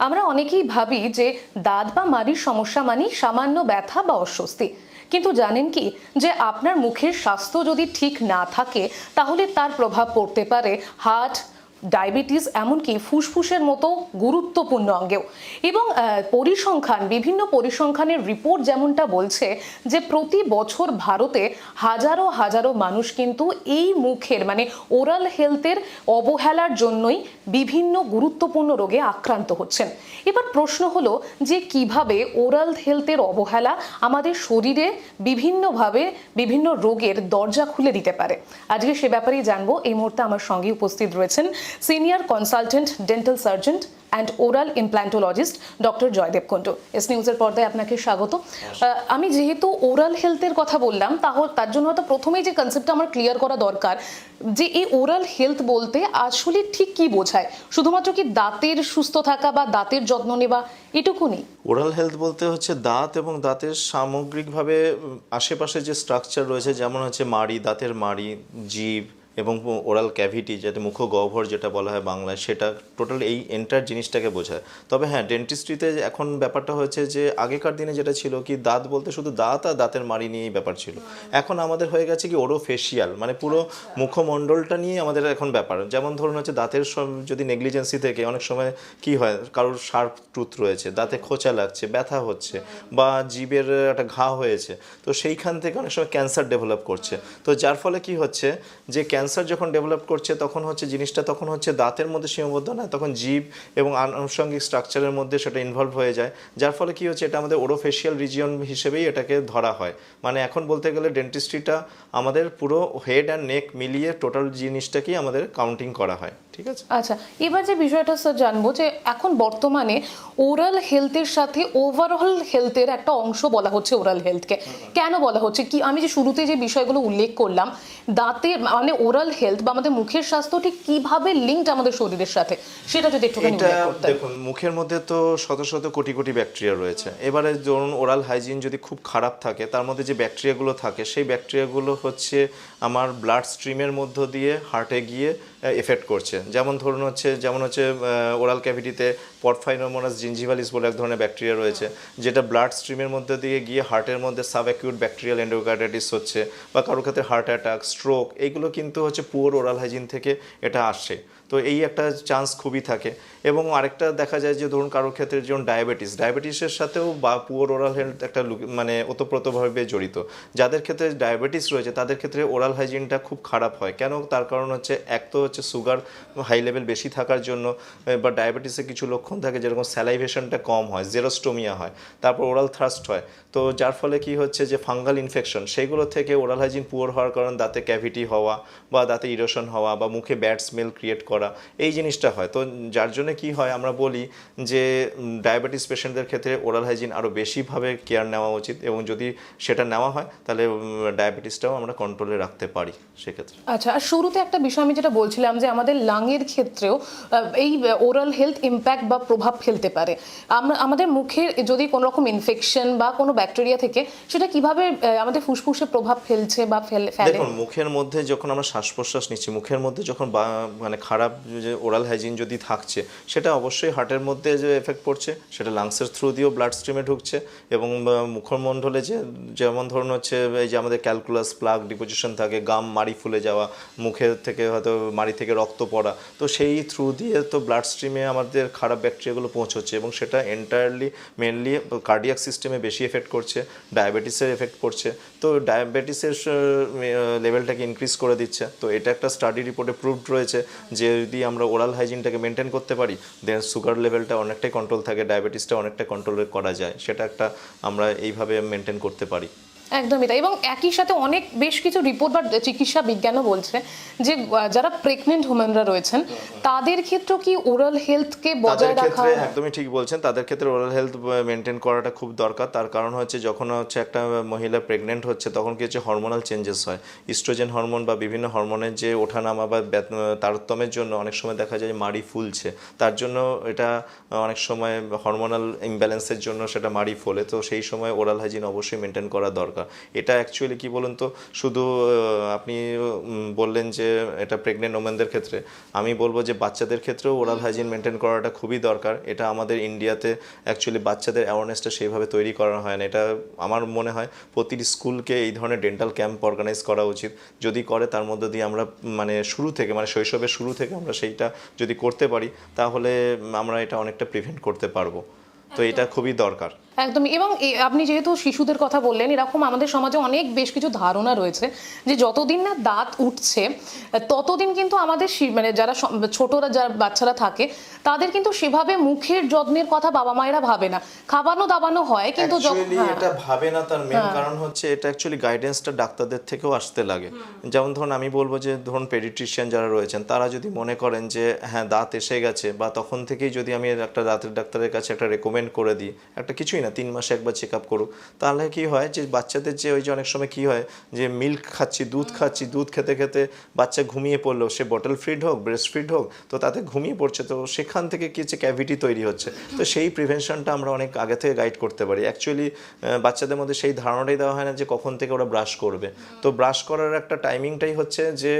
আমরা অনেকেই ভাবি যে দাঁত বা মাড়ির সমস্যা মানেই সামান্য ব্যথা বা অস্বস্তি, কিন্তু জানেন কি যে আপনার মুখের স্বাস্থ্য যদি ঠিক না থাকে তাহলে তার প্রভাব পড়তে পারে হার্ট, ডায়াবেটিস, এমনকি ফুসফুসের মতো গুরুত্বপূর্ণ অঙ্গেও। এবং বিভিন্ন পরিসংখ্যানের রিপোর্ট যেমনটা বলছে যে প্রতি বছর ভারতে হাজারো হাজারো মানুষ কিন্তু এই মুখের ওরাল হেলথের অবহেলার জন্যই বিভিন্ন গুরুত্বপূর্ণ রোগে আক্রান্ত হচ্ছেন। এবার প্রশ্ন হলো যে কিভাবে ওরাল হেলথের অবহেলা আমাদের শরীরে বিভিন্নভাবে বিভিন্ন রোগের দরজা খুলে দিতে পারে। আজকে সে ব্যাপারেই জানবো। এই মুহূর্তে আমার সঙ্গে উপস্থিত রয়েছেন senior consultant dental surgeon and oral implantologist doctor Joydeb Kundu. এস নিউজের পর্দায় আপনাকে স্বাগত। আমি যেহেতু ওরাল হেলথের কথা বললাম, তার জন্য হয়তো প্রথমেই যে কনসেপ্টটা আমার ক্লিয়ার করা দরকার যে এই ওরাল হেলথ বলতে আসলে ঠিক কি বোঝায়। শুধুমাত্র কি দাঁতের সুস্থ থাকা বা দাঁতের যত্ন নেওয়া এটুকুনি? ওরাল হেলথ বলতে হচ্ছে দাঁত এবং দাঁতের সামগ্রিকভাবে আশেপাশে যে স্ট্রাকচার রয়েছে, যেমন হচ্ছে মাড়ি, দাঁতের মাড়ি, জিভ এবং ওরাল ক্যাভিটি, যেটা মুখগহ্বর যেটা বলা হয় বাংলায়, সেটা টোটাল এই এন্টার জিনিসটাকে বোঝায়। তবে হ্যাঁ, ডেন্টিস্ট্রিতে এখন ব্যাপারটা হচ্ছে যে আগেকার দিনে যেটা ছিল কি দাঁত বলতে শুধু দাঁত আর দাঁতের মাড়ি নিয়েই ব্যাপার ছিল। এখন আমাদের হয়ে গেছে কি ওরোফেশিয়াল, মানে পুরো মুখমণ্ডলটা নিয়ে আমাদের এখন ব্যাপার। যেমন ধরুন হচ্ছে দাঁতের যদি নেগলিজেন্সি থেকে অনেক সময় কি হয়, কারোর শার্প টুথ রয়েছে, দাঁতে খোঁচা লাগছে, ব্যথা হচ্ছে, বা জিভের একটা ঘা হয়েছে, তো সেইখান থেকে অনেক সময় ক্যান্সার ডেভেলপ করছে। তো যার ফলে কি হচ্ছে যে ক্যান্সার যখন ডেভেলপ করছে তখন হচ্ছে জিনিসটা তখন হচ্ছে দাঁতের মধ্যে সীমাবদ্ধ না, তখন জিভ এবং আনুষঙ্গিক স্ট্রাকচারের মধ্যে সেটা ইনভলভ হয়ে যায়। যার ফলে কি হচ্ছে, এটা আমাদের ওরোফেশিয়াল রিজিয়ন হিসেবেই এটাকে ধরা হয়। মানে এখন বলতে গেলে ডেন্টিস্ট্রিটা আমাদের পুরো হেড অ্যান্ড নেক মিলিয়ে টোটাল জিনিসটাকেই আমাদের কাউন্টিং করা হয়। ঠিক আছে। আচ্ছা, এবার যে বিষয়টা স্যার জানবো যে এখন বর্তমানে ওরাল হেলথের সাথে ওভারঅল হেলথের একটা অংশ বলা হচ্ছে ওরাল হেলথকে। কেন বলা হচ্ছে কি, আমি যে শুরুতে যে বিষয়গুলো উল্লেখ করলাম, দাঁতের ওরাল হেলথ বা আমাদের মুখের স্বাস্থ্য ঠিক কিভাবে লিঙ্কড আমাদের শরীরের সাথে, সেটা যদি একটুখানি উল্লেখ করতেন। দেখুন, মুখের মধ্যে তো শত শত কোটি কোটি ব্যাকটেরিয়া রয়েছে। এবারে ধরুন ওরাল হাইজিন যদি খুব খারাপ থাকে, তার মধ্যে যে ব্যাকটেরিয়াগুলো থাকে সেই ব্যাকটেরিয়াগুলো হচ্ছে আমার ব্লাড স্ট্রিমের মধ্য দিয়ে হার্টে গিয়ে এফেক্ট করছে। যেমন হচ্ছে ওরাল ক্যাভিটিতে পরফাইনোমোনাস জিঞ্জিভালিস বলে এক ধরনের ব্যাকটেরিয়া রয়েছে, যেটা ব্লাড স্ট্রিমের মধ্যে দিয়ে গিয়ে হার্টের মধ্যে সাবঅ্যাকিউট ব্যাকটেরিয়াল এন্ডোকার্ডাইটিস হচ্ছে, বা কারোর ক্ষেত্রে হার্ট অ্যাটাক, স্ট্রোক, এইগুলো কিন্তু হচ্ছে পুয়ার ওরাল হাইজিন থেকে এটা আসছে। তো এই একটা চান্স খুবই থাকে। এবং আরেকটা দেখা যায় যে ধরুন কারোর ক্ষেত্রে যেমন ডায়াবেটিসের সাথেও বা পুয়ার ওরাল হেলথ একটা ওতপ্রোতভাবে জড়িত। যাদের ক্ষেত্রে ডায়াবেটিস রয়েছে তাদের ক্ষেত্রে ওরাল হাইজিনটা খুব খারাপ হয়। কেন? তার কারণ হচ্ছে এক তো হচ্ছে সুগার হাই লেভেল বেশি থাকার জন্য, বা ডায়াবেটিসের কিছু লক্ষণ থাকে যেরকম স্যালাইভেশনটা কম হয়, জেরোস্টোমিয়া হয়, তারপর ওরাল থ্রাস্ট হয়। তো যার ফলে কি হচ্ছে যে ফাঙ্গাল ইনফেকশন, সেইগুলো থেকে ওরাল হাইজিন পুয়ার হওয়ার কারণে দাঁতে ক্যাভিটি হওয়া বা দাঁতে ইরোশন হওয়া বা মুখে ব্যাড স্মেল ক্রিয়েট করা, এই জিনিসটা হয়। তো যার জন্য কি হয়, আমরা বলি যে ডায়াবেটিস পেশেন্টদের ক্ষেত্রে ওরাল হাইজিন আরও বেশিভাবে কেয়ার নেওয়া উচিত, এবং যদি সেটা নেওয়া হয় তাহলে ডায়াবেটিসটাও আমরা কন্ট্রোলে রাখতে পারি সেক্ষেত্রে। আচ্ছা, আর শুরুতে একটা বিষয় আমি যেটা বলছিলাম যে আমাদের লাংয়ের ক্ষেত্রেও এই ওরাল হেলথ ইম্প্যাক্ট বা প্রভাব ফেলতে পারে। আমাদের মুখে যদি কোনো রকম ইনফেকশন বা কোনো ব্যাকটেরিয়া থেকে, সেটা কিভাবে আমাদের ফুসফুসে প্রভাব ফেলছে বা ফেলে? দেখুন, মুখের মধ্যে যখন আমরা শ্বাস প্রশ্বাস নিচ্ছি, মুখের মধ্যে যখন খারাপ যে ওরাল হাইজিন যদি থাকছে, সেটা অবশ্যই হার্টের মধ্যে যে এফেক্ট পড়ছে, সেটা লাংসের থ্রু দিয়েও ব্লাড স্ট্রিমে ঢুকছে। এবং মুখমণ্ডলে যেমন ধরুন হচ্ছে এই যে আমাদের ক্যালকুলাস প্লাক ডিপোজিশন থাকে, গাম মাড়ি ফুলে যাওয়া, মুখের থেকে হয়তো মাড়ি থেকে রক্ত পড়া, তো সেই থ্রু দিয়ে তো ব্লাড স্ট্রিমে আমাদের খারাপ ব্যাকটেরিয়াগুলো পৌঁছচ্ছে, এবং সেটা মেনলি কার্ডিয়াক সিস্টেমে বেশি এফেক্ট করছে, ডায়াবেটিসের এফেক্ট করছে। তো ডায়াবেটিসের লেভেলটাকে ইনক্রিজ করে দিচ্ছে। তো এটা একটা স্টাডি রিপোর্টে প্রুভড রয়েছে যে যদি আমরা ওরাল হাইজিনটাকে মেনটেন করতে পারি, দেন সুগার লেভেলটা অনেকটাই কন্ট্রোল থাকে, ডায়াবেটিসটা অনেকটা কন্ট্রোল করা যায়। সেটা একটা আমরা এইভাবে মেনটেন করতে পারি। একদমই তাই। এবং একই সাথে বেশ কিছু রিপোর্ট বা চিকিৎসা বিজ্ঞানও বলছে যে যারা প্রেগনেন্ট ওমেনরা রয়েছেন তাদের ক্ষেত্রেও কি ওরাল হেলথকে বজায় রাখা? একদমই ঠিক বলছেন, তাদের ক্ষেত্রে ওরাল হেলথ মেনটেন করাটা খুব দরকার। তার কারণ হচ্ছে যখন হচ্ছে একটা মহিলা প্রেগনেন্ট হচ্ছে, তখন কি হচ্ছে হরমোনাল চেঞ্জেস হয়, ইস্ট্রোজেন হরমোন বা বিভিন্ন হরমোনের যে ওঠানামা বা তারতম্যের জন্য অনেক সময় দেখা যায় মাড়ি ফুলছে। তার জন্য এটা অনেক সময় হরমোনাল ইমব্যালেন্সের জন্য সেটা মাড়ি ফোলে। তো সেই সময় ওরাল হাইজিন অবশ্যই মেনটেন করা দরকার। দরকার। এটা অ্যাকচুয়ালি কি বলুন তো, শুধু আপনি বললেন যে এটা প্রেগনেন্ট ওমেনদের ক্ষেত্রে, আমি বলবো যে বাচ্চাদের ক্ষেত্রেও ওরাল হাইজিন মেনটেন করাটা খুবই দরকার। এটা আমাদের ইন্ডিয়াতে অ্যাকচুয়ালি বাচ্চাদের অ্যাওয়ারনেসটা সেইভাবে তৈরি করা হয় না। এটা আমার মনে হয় প্রতিটি স্কুলকে এই ধরনের ডেন্টাল ক্যাম্প অর্গানাইজ করা উচিত। যদি করে তার মধ্যে দিয়ে আমরা মানে শুরু থেকে, মানে শৈশবের শুরু থেকে আমরা সেইটা যদি করতে পারি, তাহলে আমরা এটা অনেকটা প্রিভেন্ট করতে পারবো। তো এটা খুবই দরকার। একদমই। এবং আপনি যেহেতু শিশুদের কথা বললেন, এরকম আমাদের সমাজে অনেক বেশ কিছু ধারণা রয়েছে যে যতদিন না দাঁত উঠছে ততদিন কিন্তু আমাদের মানে যারা ছোটরা, যারা বাচ্চারা থাকে তাদের কিন্তু সেভাবে মুখের যত্নের কথা বাবা মায়েরা ভাবে না। খাওয়ানো দাবানো হয় কিন্তু এটা ভাবে না, তার মেন কারণ হচ্ছে এটা অ্যাকচুয়ালি গাইডেন্সটা ডাক্তারদের থেকেও আসতে লাগে। যেমন ধরুন আমি বলবো যে ধরুন পেডিট্রিশিয়ান যারা রয়েছেন তারা যদি মনে করেন যে হ্যাঁ দাঁত এসে গেছে, বা তখন থেকেই যদি আমি একটা দাঁতের ডাক্তারের কাছে একটা রেকমেন্ড করে দিই, একটা কিছুই না 3 মাসে একবার চেক আপ করুক, তাহলে কি হয় যে বাচ্চাদের যে ওই যে অনেক সময় কি হয় যে মিল্ক খাচ্ছি, দুধ খেতে খেতে বাচ্চা ঘুমিয়ে পড়লো, সে বটল ফিড হোক ব্রেস্ট ফিড হোক, তো তাতে ঘুমিয়ে পড়ছে, তো সেখান থেকে কি হচ্ছে ক্যাভিটি তৈরি হচ্ছে। তো সেই প্রিভেনশনটা আমরা অনেক আগে থেকে গাইড করতে পারি। অ্যাকচুয়ালি বাচ্চাদের মধ্যে সেই ধারণাটাই দেওয়া হয় না যে কখন থেকে ওরা ব্রাশ করবে। তো ব্রাশ করার একটা টাইমিংটাই হচ্ছে যে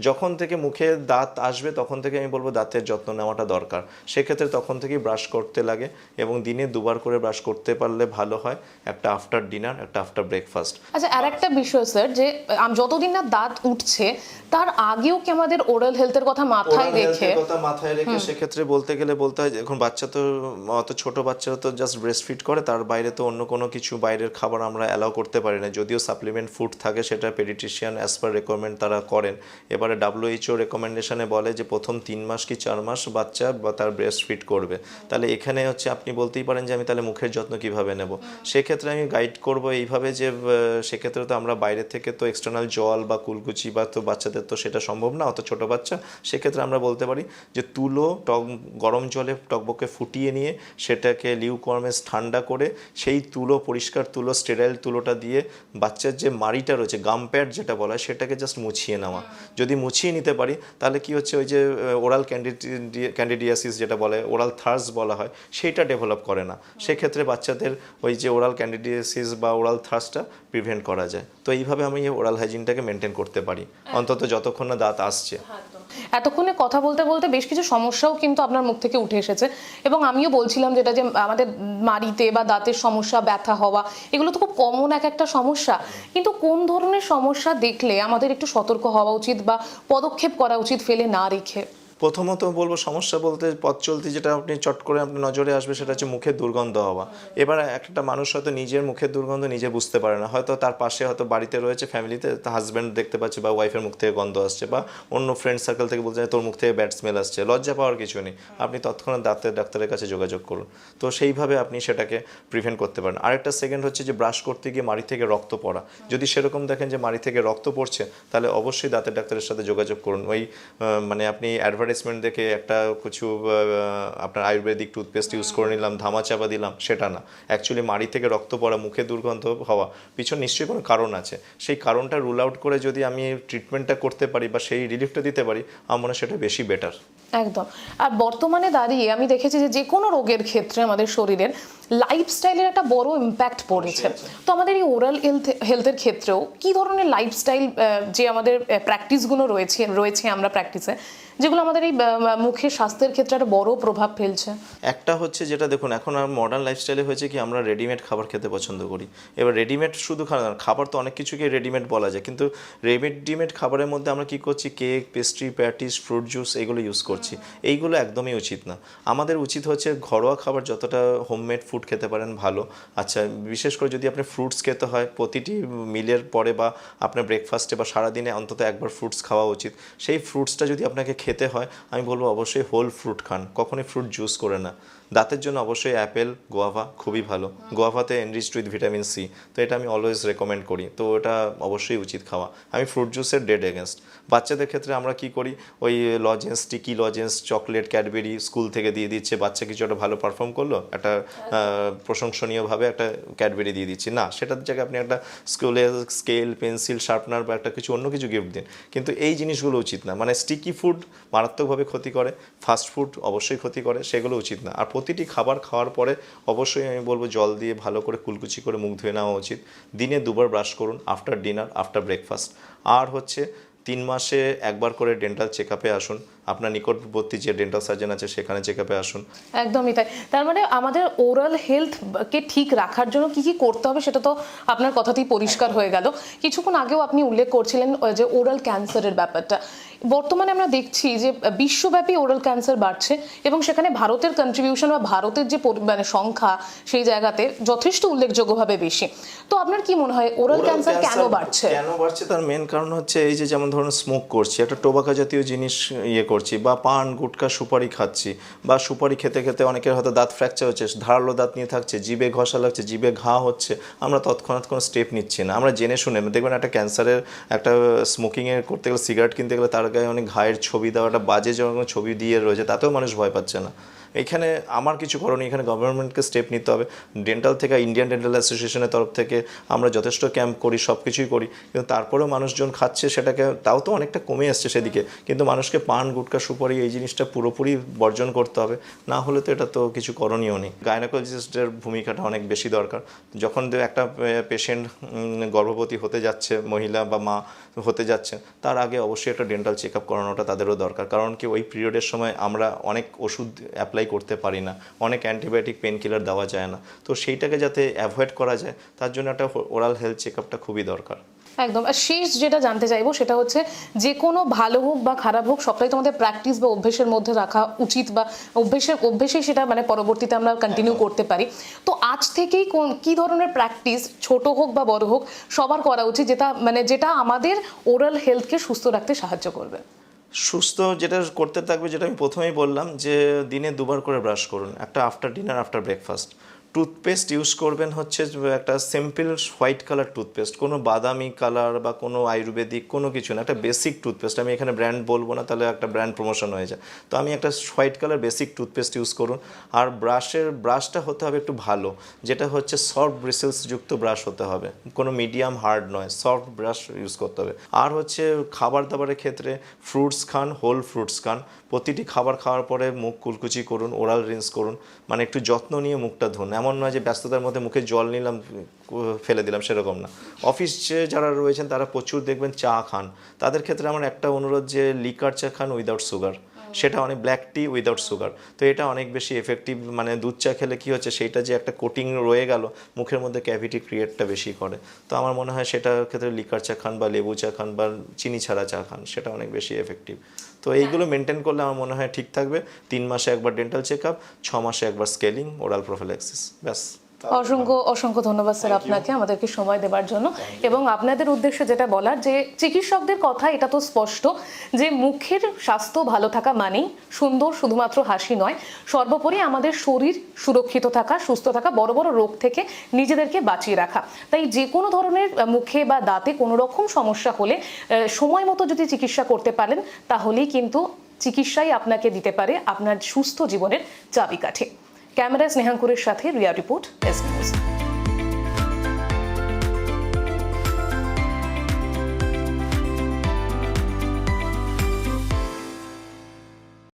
যখন থেকে মুখে দাঁত আসবে তখন থেকে আমি বলবো দাঁতের যত্ন নেওয়াটা দরকার। সেক্ষেত্রে তখন থেকেই ব্রাশ করতে লাগে, এবং দিনে 2 বার করে ব্রাশ করতে পারলে ভালো হয়, একটা আফটার ডিনার, একটা আফটার ব্রেকফাস্ট। আচ্ছা, আর একটা বিষয় স্যার, যে যতদিন না দাঁত উঠছে তার আগেও কি আমাদের ওরাল হেলথের কথা মাথায় রেখে সেক্ষেত্রে বলতে গেলে বলতে হয়, এখন বাচ্চা তো অত ছোট বাচ্চারা তো জাস্ট ব্রেস্ট ফিড করে, তার বাইরে তো অন্য কোনো কিছু বাইরের খাবার আমরা অ্যালাউ করতে পারি না। যদিও সাপ্লিমেন্ট ফুড থাকে, সেটা পেডিট্রিশিয়ান অ্যাজ পার রেকমেন্ড তারা করেন। এবারে WHO রেকমেন্ডেশনে বলে যে প্রথম 3 মাস কি 4 মাস বাচ্চা বা তার ব্রেস্ট ফিড করবে। তাহলে এখানে হচ্ছে আপনি বলতেই পারেন যে আমি তাহলে মুখের যত্ন কিভাবে নেব। সেক্ষেত্রে আমি গাইড করব এইভাবে যে সেক্ষেত্রে তো আমরা বাইরে থেকে তো এক্সটার্নাল জল বা কুলকুচি বা তো বাচ্চাদের তো সেটা সম্ভব না, অত ছোট বাচ্চা। সেক্ষেত্রে আমরা বলতে পারি যে তুলো গরম জলে টকবকে ফুটিয়ে নিয়ে সেটাকে লিউকওয়ার্মে ঠান্ডা করে সেই তুলো, পরিষ্কার তুলো, স্টেরাইল তুলোটা দিয়ে বাচ্চার যে মাড়িটা রয়েছে, গাম প্যাড যেটা বলা হয়, সেটাকে জাস্ট মুছিয়ে নেওয়া। যদি মুছিয়ে নিতে পারি তাহলে কি হচ্ছে ওই যে ওরাল ক্যান্ডিডিয়াসিস যেটা বলে, ওরাল থার্স বলা হয়, সেইটা ডেভেলপ করে না। সেক্ষেত্রে বাচ্চাদের ওই যে ওরাল ক্যান্ডিডিয়াসিস বা ওরাল থার্সটা প্রিভেন্ট করা যায়। তো এইভাবে আমি ওরাল হাইজিনটাকে মেনটেন করতে পারি অন্তত যতক্ষণ না দাঁত আসছে। এতক্ষণে কথা বলতে বলতে বেশ কিছু সমস্যাও কিন্তু আপনার মুখ থেকে উঠে এসেছে, এবং আমিও বলছিলাম যেটা যে আমাদের মাড়িতে বা দাঁতের সমস্যা, ব্যথা হওয়া, এগুলো তো খুব কমন একটা সমস্যা। কিন্তু কোন ধরনের সমস্যা দেখলে আমাদের একটু সতর্ক হওয়া উচিত বা পদক্ষেপ করা উচিত ফেলে না রেখে? প্রথমত বলবো সমস্যা বলতে পথ চলতি যেটা আপনি চট করে আপনার নজরে আসবে সেটা হচ্ছে মুখের দুর্গন্ধ হওয়া। এবার একটা মানুষ হয়তো নিজের মুখের দুর্গন্ধ নিজে বুঝতে পারে না, হয়তো তার পাশে হয়তো বাড়িতে রয়েছে ফ্যামিলিতে, তার হাজব্যান্ড দেখতে পাচ্ছে বা ওয়াইফের মুখ থেকে গন্ধ আসছে, বা অন্য ফ্রেন্ড সার্কেল থেকে বলছে তোর মুখ থেকে ব্যাড স্মেল আসছে। লজ্জা পাওয়ার কিছু নেই, আপনি তৎক্ষণাৎ ডাক্তারের কাছে যোগাযোগ করুন। তো সেইভাবে আপনি সেটাকে প্রিভেন্ট করতে পারেন। আরেকটা সেকেন্ড হচ্ছে যে ব্রাশ করতে গিয়ে মাড়ি থেকে রক্ত পড়া। যদি সেরকম দেখেন যে মাড়ি থেকে রক্ত পড়ছে, তাহলে অবশ্যই দাঁতের ডাক্তারের সাথে যোগাযোগ করুন। ওই মানে আপনি অ্যাডভার্টাইজমেন্ট দেখে একটা কিছু আপনার আয়ুর্বেদিক টুথপেস্ট ইউজ করে নিলাম, ধামা চাপা দিলাম, সেটা না। অ্যাকচুয়ালি মাড়ি থেকে রক্ত পড়া, মুখে দুর্গন্ধ হওয়া পিছন নিশ্চয়ই কোনো কারণ আছে। সেই কারণটা রুল আউট করে যদি আমি ট্রিটমেন্টটা করতে পারি বা সেই রিলিফটা দিতে পারি, আমার মনে হয় সেটা বেশি বেটার। একদম। আর বর্তমানে দাঁড়িয়ে আমি দেখেছি যে কোনো রোগের ক্ষেত্রে আমাদের শরীরের লাইফস্টাইলের একটা বড় ইম্প্যাক্ট পড়েছে। তো আমাদের এই ওরাল হেলথের ক্ষেত্রেও কি ধরনের লাইফস্টাইল, যে আমাদের প্র্যাকটিসগুলো রয়েছে আমরা প্র্যাকটিসে, যেগুলো আমাদের এই মুখের স্বাস্থ্যের ক্ষেত্রে একটা বড় প্রভাব ফেলছে? একটা হচ্ছে যেটা দেখুন, এখন আর মডার্ন লাইফস্টাইলে হয়েছে কি আমরা রেডিমেড খাবার খেতে পছন্দ করি। এবার রেডিমেড শুধু খাবার তো অনেক কিছুকে রেডিমেড বলা যায়, কিন্তু রেডিমেড খাবারের মধ্যে আমরা কি করছি, cake, pastry, patties, fruit juice এগুলো ইউজ করছি। এইগুলো একদমই উচিত না। আমাদের উচিত হচ্ছে ঘরোয়া খাবার, যতটা হোমমেড ফুড খেতে পারেন ভালো। আচ্ছা, বিশেষ করে যদি আপনি ফ্রুটস খেতে হয় প্রতিটি মিলের পরে বা আপনার ব্রেকফাস্টে বা সারাদিনে অন্তত একবার ফ্রুটস খাওয়া উচিত। সেই ফ্রুটসটা যদি আপনাকে খেতে হয়, আমি বলবো অবশ্যই হোল ফ্রুট খান, কখনোই ফ্রুট জুস করে না। দাঁতের জন্য অবশ্যই অ্যাপেল, গোয়াভা খুবই ভালো। গোয়াভাতে এনরিচড উইথ ভিটামিন সি, তো এটা আমি অলওয়েজ রেকমেন্ড করি। তো এটা অবশ্যই উচিত খাওয়া। আমি ফ্রুট জুসের ডেড এগেনস্ট। বাচ্চাদের ক্ষেত্রে আমরা কি করি, ওই lozenges, sticky lozenges, chocolate, Cadbury school থেকে দিয়ে দিচ্ছে, বাচ্চা কিছু একটা ভালো পারফর্ম করলো, একটা প্রশংসনীয়ভাবে একটা ক্যাডবেরি দিয়ে দিচ্ছি না, সেটার জায়গায় আপনি একটা স্কেল, পেন্সিল, শার্পনার বা একটা কিছু অন্য কিছু গিফট দিন। কিন্তু এই জিনিসগুলো উচিত না। মানে স্টিকি ফুড মারাত্মকভাবে ক্ষতি করে, ফাস্ট ফুড অবশ্যই ক্ষতি করে, সেগুলো উচিত না। আর প্রতিটি খাবার খাওয়ার পরে অবশ্যই আমি বলবো জল দিয়ে ভালো করে কুলকুচি করে মুখ ধুয়ে নেওয়া উচিত। দিনে 2বার ব্রাশ করুন, আফটার ডিনার, আফটার ব্রেকফাস্ট। আর হচ্ছে 3 মাসে একবার করে ডেন্টাল চেক আপে আসুন, আপনার নিকটবর্তী যে ডেন্টাল সার্জন আছে সেখানে চেক আপে আসুন। একদমই তাই। তার মানে আমাদের ওরাল হেলথকে ঠিক রাখার জন্য কি কি করতে হবে সেটা তো আপনার কথাতেই পরিষ্কার হয়ে গেল। কিছুক্ষণ আগেও আপনি উল্লেখ করছিলেন যে ওরাল ক্যান্সারের ব্যাপারটা। বর্তমানে আমরা দেখছি যে বিশ্বব্যাপী ওরাল ক্যান্সার বাড়ছে এবং সেখানে ভারতের কন্ট্রিবিউশন বা ভারতের যে মানে সংখ্যা সেই জায়গাতে যথেষ্ট উল্লেখযোগ্যভাবে বেশি। তো আপনার কি মনে হয় ওরাল ক্যান্সার কেন বাড়ছে? তার মেন কারণ হচ্ছে এই যে যেমন ধরুন স্মোক করছি, একটা টোবাকো জাতীয় জিনিস করছি, বা পান গুটকা সুপারি খাচ্ছি, বা সুপারি খেতে খেতে অনেকের হয়তো দাঁত ফ্র্যাকচার হচ্ছে, ধারালো দাঁত নিয়ে থাকছে, জিভে ঘষা লাগছে, জিভে ঘা হচ্ছে, আমরা তৎক্ষণাৎ কোনো স্টেপ নিচ্ছি না। আমরা জেনে শুনে দেখবেন একটা ক্যান্সারের একটা স্মোকিংয়ের করতে গেলে, সিগারেট কিনতে গেলে তার গায়ে অনেক ঘায়ের ছবি দেওয়া, একটা বাজে যখন ছবি দিয়ে রয়েছে, তাতেও মানুষ ভয় পাচ্ছে না। এখানে আমার কিছু করণীয়, এখানে গভর্নমেন্টকে স্টেপ নিতে হবে। ডেন্টাল থেকে, ইন্ডিয়ান ডেন্টাল অ্যাসোসিয়েশনের তরফ থেকে আমরা যথেষ্ট ক্যাম্প করি, সব কিছুই করি, কিন্তু তারপরেও মানুষজন খাচ্ছে সেটাকে, তাও তো অনেকটা কমে আসছে সেদিকে। কিন্তু মানুষকে পান গুটকা সুপারি এই জিনিসটা পুরোপুরি বর্জন করতে হবে, না হলে তো এটা তো কিছু করণীয় নেই। গাইনোকোলজিস্টের ভূমিকাটা অনেক বেশি দরকার। যখন একটা পেশেন্ট গর্ভবতী হতে যাচ্ছে, মহিলা বা মা হতে যাচ্ছে, তার আগে অবশ্যই একটা ডেন্টাল চেক আপ করানোটা তাদেরও দরকার। কারণ কি ওই পিরিয়ডের সময় আমরা অনেক ওষুধ অ্যাপ্লাই করতে পারি না, অনেক অ্যান্টিবায়োটিক পেন কিলার দেওয়া যায় না, তো সেইটাকে যাতে অ্যাভয়েড করা যায় তার জন্য একটা ওরাল হেলথ চেক আপটা খুবই দরকার। একদম। আর শেষ যেটা জানতে চাইবো সেটা হচ্ছে যে কোনো ভালো হোক বা খারাপ হোক সবটাই তো আমাদের প্র্যাকটিস বা অভ্যেসের মধ্যে রাখা উচিত, বা অভ্যেসেই সেটা মানে পরবর্তীতে আমরা কন্টিনিউ করতে পারি। তো আজ থেকেই কি ধরনের প্র্যাকটিস, ছোট হোক বা বড় হোক, সবার করা উচিত যেটা আমাদের ওরাল হেলথকে সুস্থ রাখতে সাহায্য করবে? সুস্থ যেটা করতে থাকবে, যেটা আমি প্রথমেই বললাম, যে দিনে 2বার করে ব্রাশ করুন, একটা after dinner, after breakfast. Toothpaste use করবেন হচ্ছে একটা সিম্পল হোয়াইট কালার টুথপেস্ট, কোনো বাদামি কালার বা কোনো আয়ুর্বেদিক কোনো কিছু না, একটা বেসিক টুথপেস্ট। আমি এখানে ব্র্যান্ড বলবো না, তাহলে একটা ব্র্যান্ড প্রমোশন হয়ে যায়। তো আমি একটা white colour basic toothpaste use করুন। আর ব্রাশটা হতে হবে একটু ভালো, যেটা হচ্ছে সফট ব্রিসেলস যুক্ত ব্রাশ হতে হবে, কোনো মিডিয়াম হার্ড নয়, সফট ব্রাশ ইউজ করতে হবে। আর হচ্ছে খাবার দাবারের ক্ষেত্রে ফ্রুটস খান, হোল ফ্রুটস খান। প্রতিটি খাবার খাওয়ার পরে মুখ কুলকুচি করুন, ওরাল রিন্স করুন, মানে একটু যত্ন নিয়ে মুখটা ধুন। এমন নয় যে ব্যস্ততার মধ্যে মুখে জল নিলাম ফেলে দিলাম, সেরকম না। অফিসে যারা রয়েছেন তারা প্রচুর দেখবেন চা খান, তাদের ক্ষেত্রে আমার একটা অনুরোধ যে লিকার চা খান উইদাউট সুগার, সেটা অনেক, ব্ল্যাক টি উইদাউট সুগার। তো এটা অনেক বেশি এফেক্টিভ। মানে দুধ চা খেলে কী হচ্ছে, সেইটা যে একটা কোটিং রয়ে গেল মুখের মধ্যে, ক্যাভিটি ক্রিয়েটটা বেশি করে। তো আমার মনে হয় সেটার ক্ষেত্রে লিকার চা খান বা লেবু চা খান বা চিনি ছাড়া চা খান, সেটা অনেক বেশি এফেক্টিভ। তো এইগুলো মেনটেন করলে আমার মনে হয় ঠিক থাকবে। 3 মাসে একবার ডেন্টাল চেক আপ, 6 মাসে একবার স্কেলিং, ওরাল প্রোফিল্যাক্সিস, ব্যাস। অসংখ্য ধন্যবাদ স্যার আপনাকে আমাদেরকে সময় দেওয়ার জন্য। এবং আপনাদের উদ্দেশ্যে যেটা বলার, যে চিকিৎসকদের কথা এটা তো স্পষ্ট যে মুখের স্বাস্থ্য ভালো থাকা মানেই সুন্দর শুধুমাত্র হাসি নয়, সর্বোপরি আমাদের শরীর সুরক্ষিত থাকা, সুস্থ থাকা, বড় বড় রোগ থেকে নিজেদেরকে বাঁচিয়ে রাখা। তাই যে কোনো ধরনের মুখে বা দাঁতে কোনো রকম সমস্যা হলে সময় মতো যদি চিকিৎসা করতে পারেন, তাহলেই কিন্তু চিকিৎসাই আপনাকে দিতে পারে আপনার সুস্থ জীবনের চাবিকাঠি। ক্যামেরায় স্নেহাঙ্কুরের সাথে রিয়া রিপোর্ট, এস নিউজ।